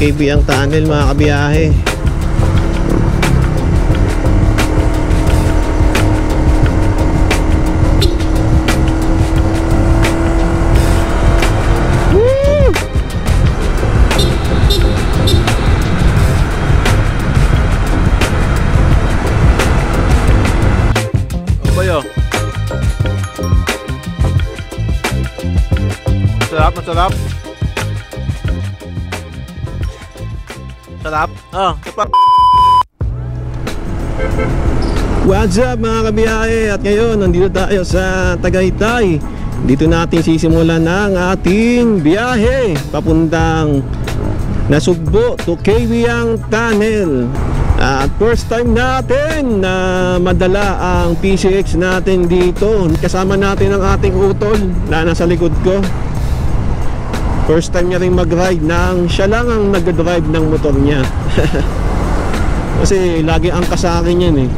KB ang tunnel mga kabiyahe. Masarap. Sarap. What's up mga kabiyahe? At ngayon, nandito tayo sa Tagaytay. Dito natin sisimulan ang ating biyahe papuntang Nasugbo to Kaywang Tunnel. At first time natin na madala ang PCX natin dito. Kasama natin ang ating utol na nasa likod ko. First time niya rin mag-ride nang siya lang ang nag-drive ng motor niya. Kasi lagi angkas sa akin yan eh.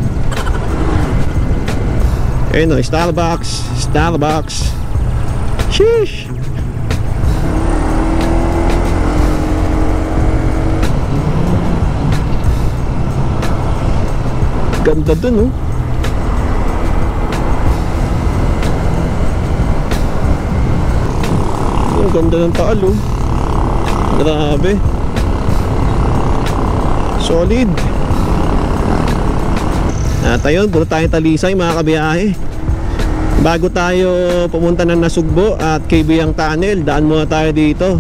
Ayun o, Starbucks. Starbucks. Sheesh. Ganda dun oh. Ang ganda ng taal oh. Grabe. Solid. At ayun, puro tayong Talisay mga kabiyahe. Bago tayo pumunta ng Nasugbo at Kaywang Tunnel, daan muna tayo dito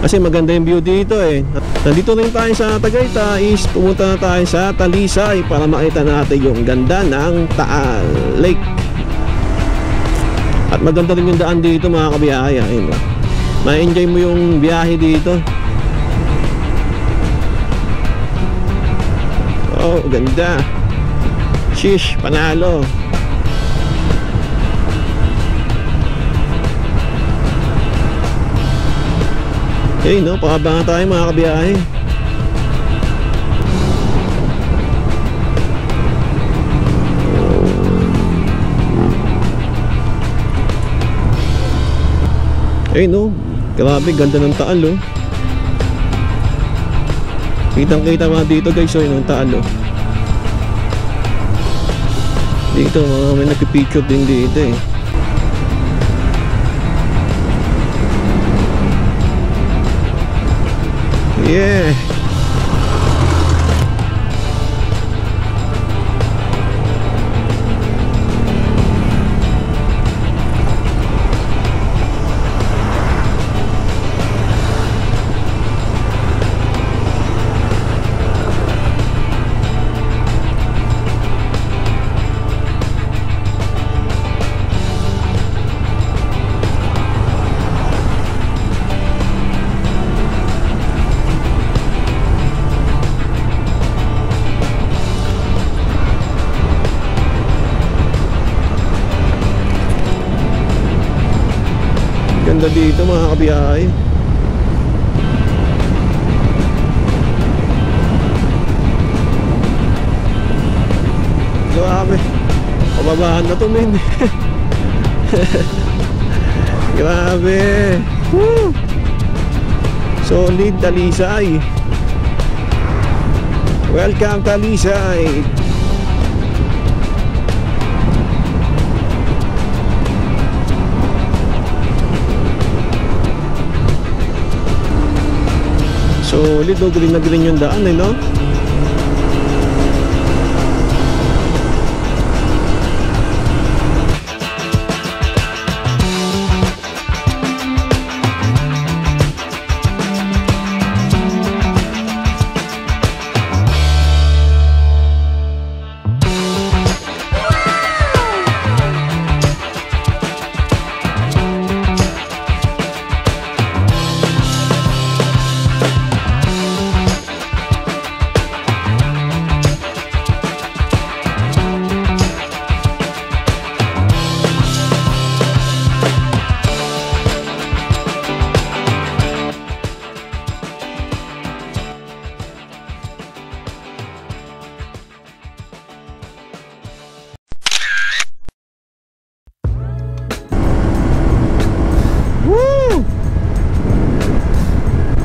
kasi maganda yung view dito eh. At nandito rin tayo sa Tagaytay, pumunta na tayo sa Talisay para makita natin yung ganda ng Taal Lake. At maganda rin yung daan dito mga kabiyahe. Ayun ba, ma-enjoy mo yung biyahe dito. Oh, ganda. Shish, panalo. Okay, no, pakabanga tayo mga kabiyahe. Eh no, grabe ganda ng Taal oh. Kitang kita mga dito guys oh, yung Taal oh. Dito mga may nagpipicture din dito eh. Yeah. Ganda dito mga kabiyahe. Grabe, pababahan na to men. Grabe. Woo! Solid Talisay. Welcome Talisay. Solid o, green na green yung daan eh no?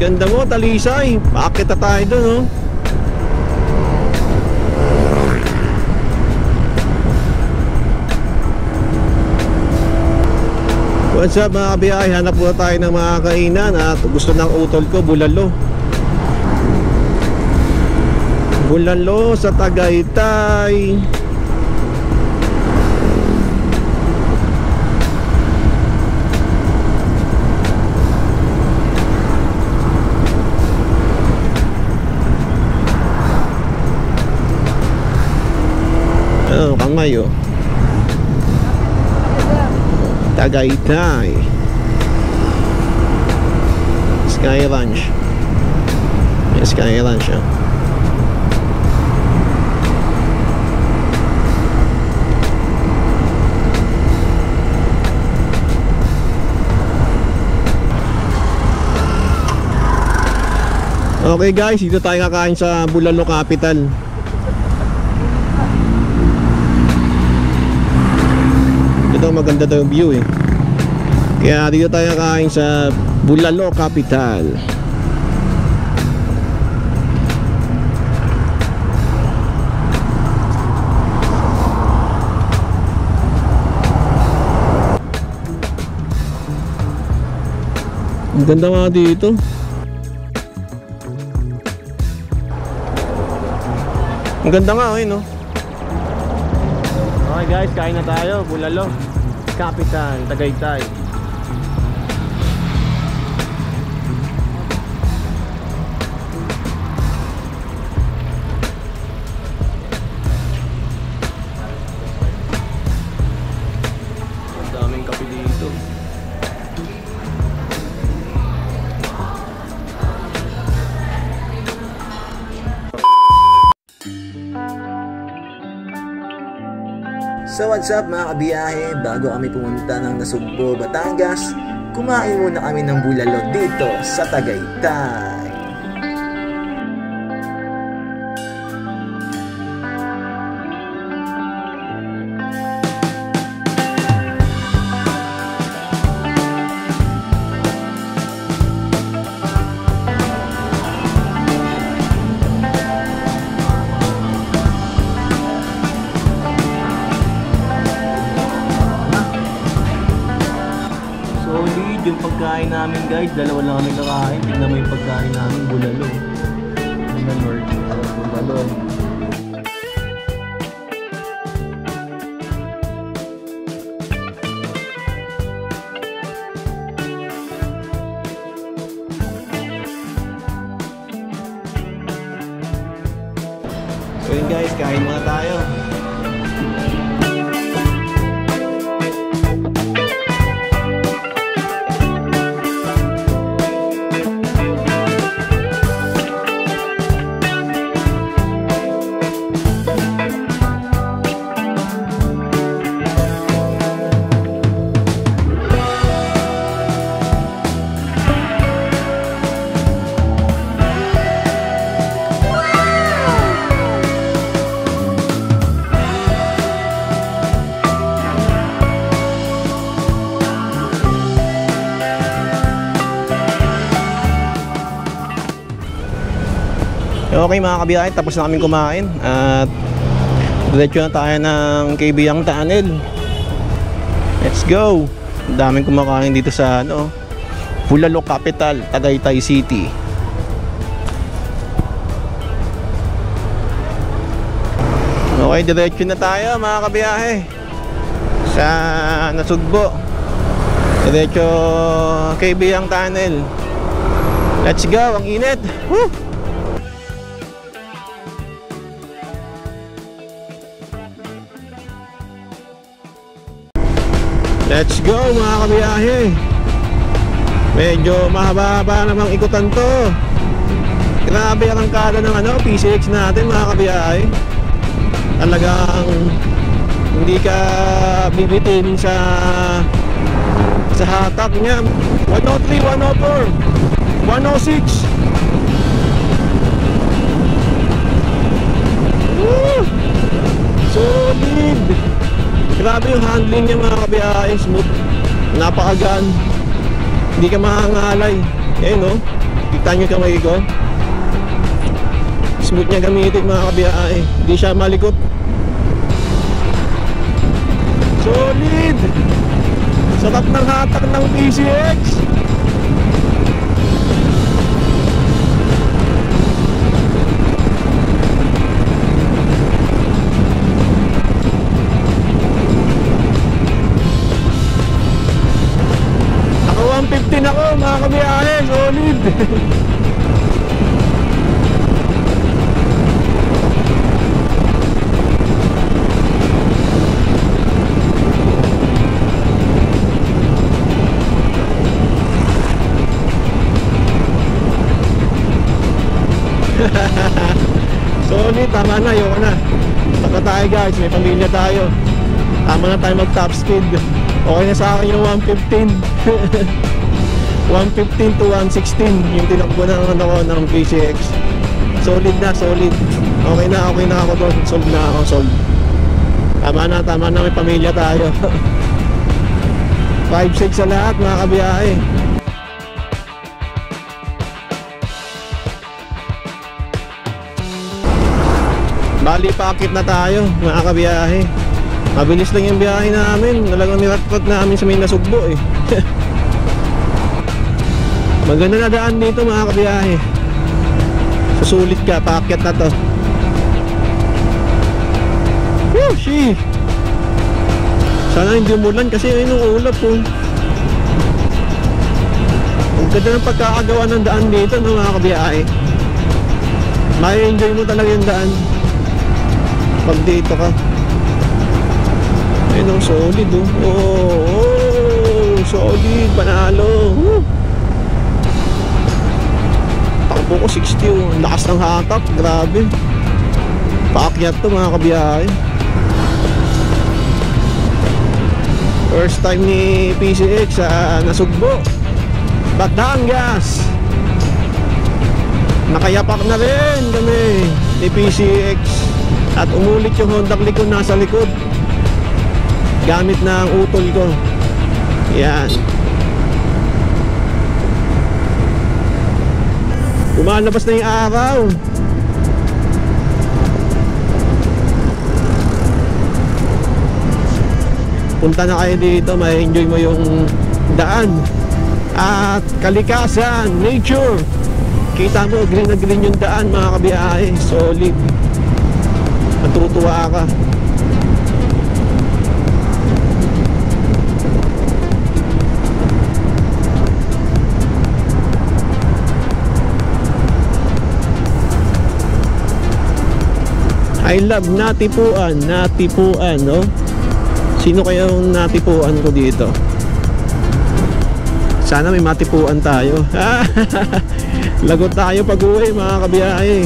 Ganda mo, Talisay. Paakit na tayo dun, oh. What's up mga kabiyahe? Hanap po tayo ng mga kainan at gusto ng utol ko, bulalo. Bulalo sa Tagaytay. Kangmayo Tagaytay Sky Ranch. Sky Ranch, oh. Okay guys, dito tayo kakain sa Bulalo Capital. Ito maganda daw yung view, eh. Kaya dito tayo kakain sa Bulalo Capital. Ang ganda nga dito. Ang ganda nga, eh, no? Okay guys, kain na tayo. Bulalo Capital, Tagaytay. Ang daming kape dito. So what's up mga kabiyahe, bago kami pumunta ng Nasugbo, Batangas, kumain muna kami ng bulalo dito sa Tagaytay. Yung pagkain namin guys, dalawa lang kami kakain. Tingnan mo yung pagkain namin, bulalo. Tingnan mo, bulalo. So yun guys, kain muna tayo. Okay mga kabiyahe, tapos na kami kumain at diretso na tayo ng Kaybiyang Tunnel. Let's go! Daming kumakain dito sa Bulalo Capital, Tagaytay City. Okay, diretso na tayo mga kabiyahe sa Nasugbo. Diretso Kaybiyang Tunnel. Let's go! Ang init! Woo! Let's go mga kabiyahe. Medyo mahaba-haba namang ikutan to. Grabe ang angkada ng PCX natin mga kabiyahe. Talagang hindi ka bibitin sa hatak niya. 103, 104, 106. Woo! Solid. Grabe yung handling niya mga kabiyahe, smooth, napakagaan, hindi ka mahangalay. Ayun, no? Kita nyo kamay ko. Smooth niya gamitin mga kabiyahe. Hindi siya malikot. Solid! Sarap ng hatak ng PCX. Ako 115 ako mga kabiyahe. Solid! Solid, tama na, ayoko na. Saka tayo guys, may pamilya tayo. Tama na tayo mag top speed. Okay na sa akin yung 115. 115 to 116 yung tinakbo ng ako ng PCX. Solid na, solid. Okay na ako doon. Solve na ako, solve. Tama na, may pamilya tayo. 5-6 sa lahat mga kabiyahe. Bali, paakit na tayo mga kabiyahe. Mabilis lang yung biyahe namin. Talagang nirat-rat namin sa may Nasugbo eh. Maganda na daan dito mga kabiyahe. Susulit ka, paakyat na to. Woo, shee! Sana hindi umulan kasi ayun yung ulap po. Ang ganda ng pagkakagawa ng daan dito no, mga kabiyahe. May enjoy mo talaga yung daan pag dito ka. Ayun ang solid oh. Oh, solid, panalo. Takbo ko 60 oh. Ang lakas ng hatak, grabe. Paakyat to mga kabiyahe. First time ni PCX sa Nasugbo, Batangas. Nakayapak na rin kami ni PCX. At umulit yung Honda Click ko nasa likod gamit ng utol ko. Yan. Lumalabas na yung araw. Punta na kayo dito, may enjoy mo yung daan at kalikasan, nature. Kita mo, green na green yung daan mga kabiyahe. Solid. Matutuwa ka. I love natipuan, no? Sino kaya yung natipuan ko dito? Sana may matipuan tayo. Lagot tayo pag-uwi mga kabiyahe.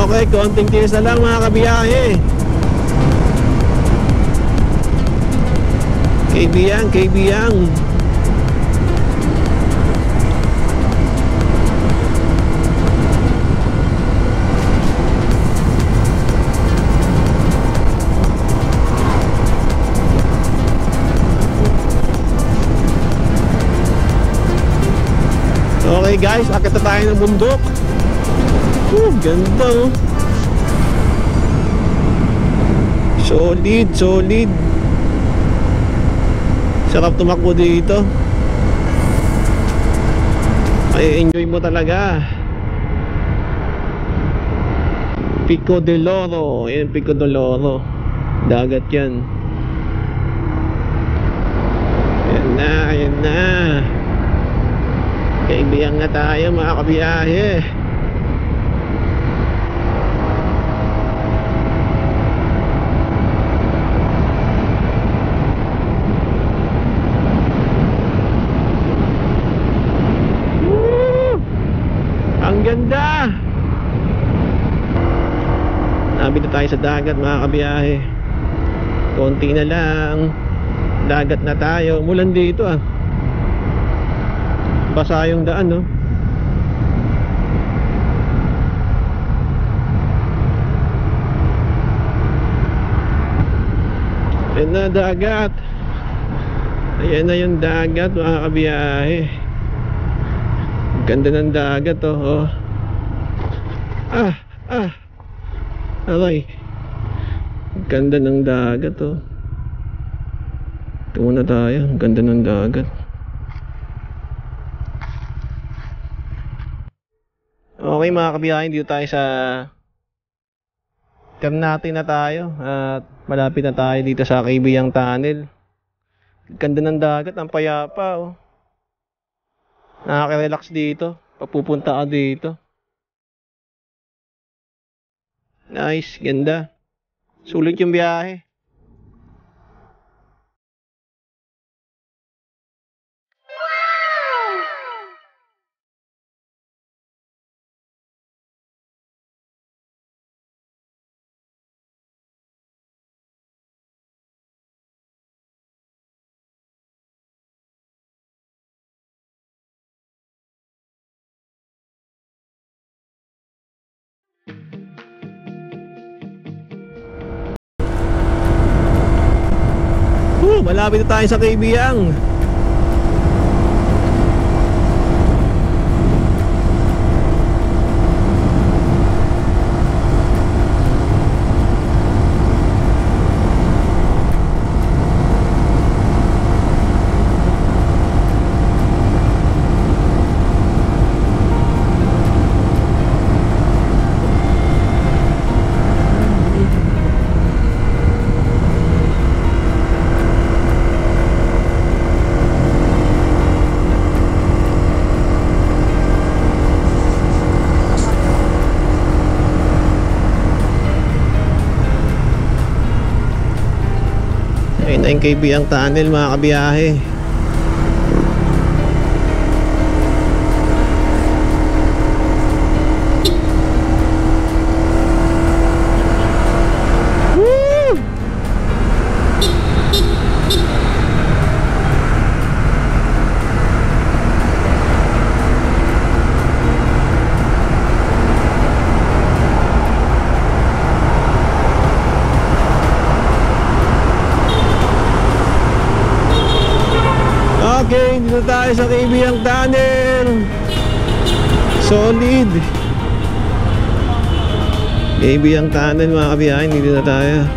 Okay, konting tiis na lang mga kabiyahe. KB-yang. Okay guys, akit na tayo ng bundok. Ganda oh. Solid. Sarap tumakbo dito. Ay, enjoy mo talaga. Pico de Loro. Ayan, Pico de Loro. Dagat yan. Ayan na. Kaibigan na tayo mga kabiyahe. tayo sa dagat mga kabiyahe. Konti na lang, dagat na tayo. Mulan dito ah, basa yung daan no. Ayan na dagat. Ayan na yung dagat mga kabiyahe. Ganda ng dagat oh. Aray. Ganda ng dagat oh. Ito muna tayo. Ganda ng dagat. Okay mga kabiyahe, dito tayo sa Ternate na tayo. At malapit na tayo dito sa Kaibiyang Tunnel. Ganda ng dagat, ang payapa oh. Nakaka-relax dito. Papupunta ka dito. Nice, ganda. Sulit yung biyahe. Malapit na tayo sa Kaibiyang. Ayun na yung Kaibiyang Tunnel mga kabiyahe. Woo! Okay, dito tayo sa Kaibiyang Tunnel. Solid. Kaibiyang Tunnel mga kabiyahe, dito na tayo.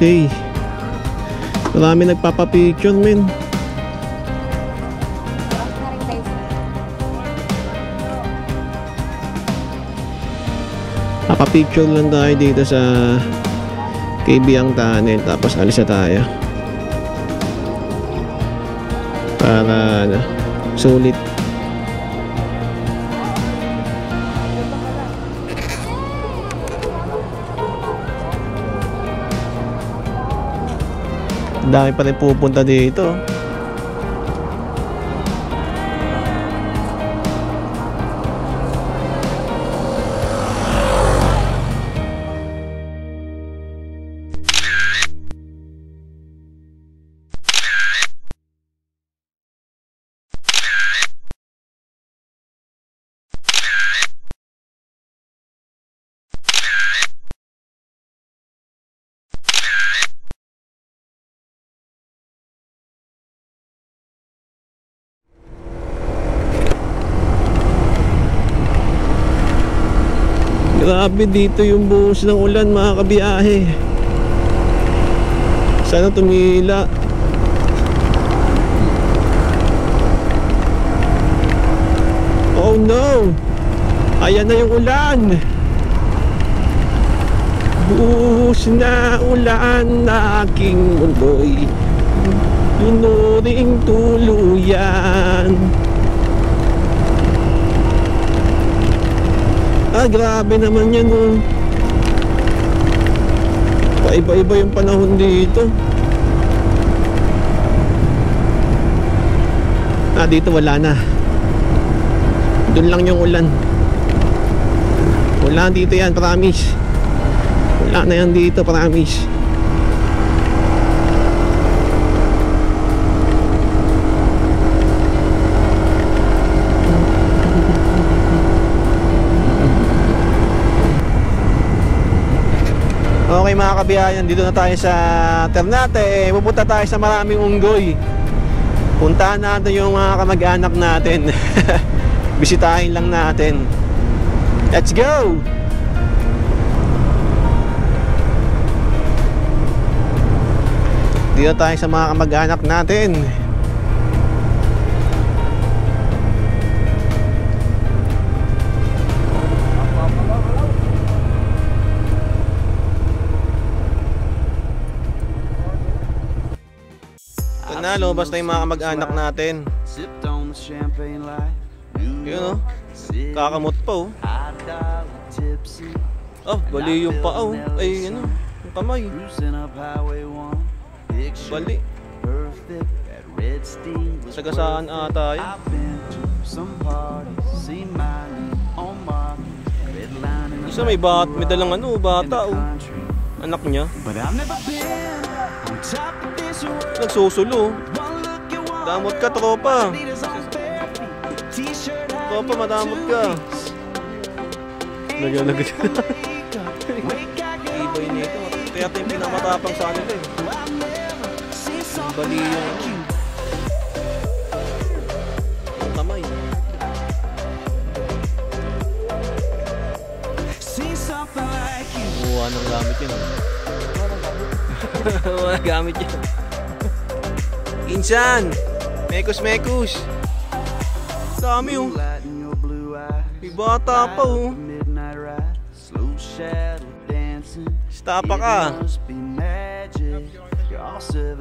Okay. Marami nagpapapicture men. Papapicture lang tayo dito sa Kaibiyang Tunnel. Tapos alis na tayo. Para sulit. Dami pa rin pupunta dito. Grabe dito yung buhos ng ulan mga kabiyahe. Sana tumila. Oh no! Ayan na yung ulan. Buhos na ulan na aking mundo'y pinuring tuluyan. Grabe naman yan, oh. Paiba-iba yung panahon dito. Dito wala na. Doon lang yung ulan. Wala dito yan, promise. Wala na yan dito, promise. Okay mga kabiyayan, dito na tayo sa Ternate. Pupunta tayo sa maraming unggoy. Puntahan natin yung mga kamag-anak natin. Bisitahin lang natin. Let's go! Dito tayo sa mga kamag-anak natin. Na, lumabas na yung mga kamag-anak natin. Yun, oh. Kakamot pa, oh. Oh, bali yung pa, oh. Ay, ano, yung kamay. Bali. Sagasaan ata yan. Isa may dalang ano, bata, oh. Anak niya. Nagsusulo. Damot ka, tropa. Tropa, madamot ka. Nagyan-nagyan. Ibay nito. Kaya ito yung pinamatapang sa kanila, eh. Bali yung kamay. Buwa ng gamit yun. Buwa ng gamit yun. Insan! Mekus! Dami, oh. May bata pa, oh. Stapa ka.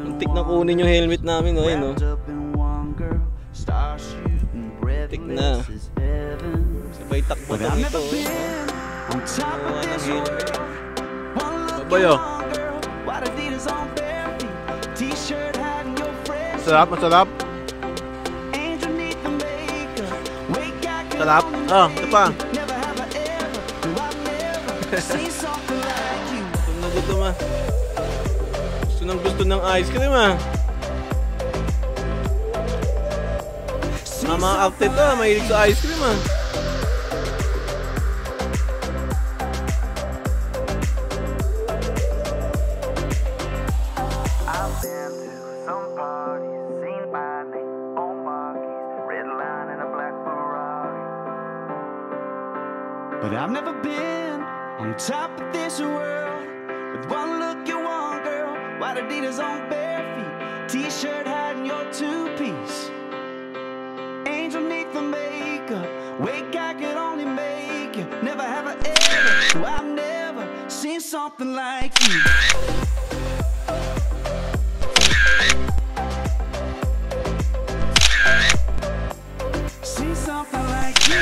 Antik na kunin yung helmet namin, oh. Ayun, oh. Antik na. Sabay takbo na ito, oh. Buwa ng helmet. Babayo. Masarap. Sarap. Oh, ito pa. Gutom ah. Gusto ng ice cream ah. Mga outfit ah, mahilig sa ice cream ah. But I've never been on top of this world. With one look you want, girl. White Adidas on bare feet, t-shirt hiding your two-piece. Angel neath the makeup, wake I could only make you. Never have I ever, I've never seen something like you. See something like you.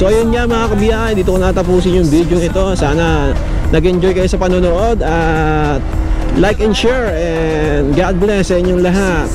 So ayun nga mga kabiyahe, dito ko natapusin yung video ito. Sana nag-enjoy kayo sa panonood at like and share, and God bless sa inyong lahat.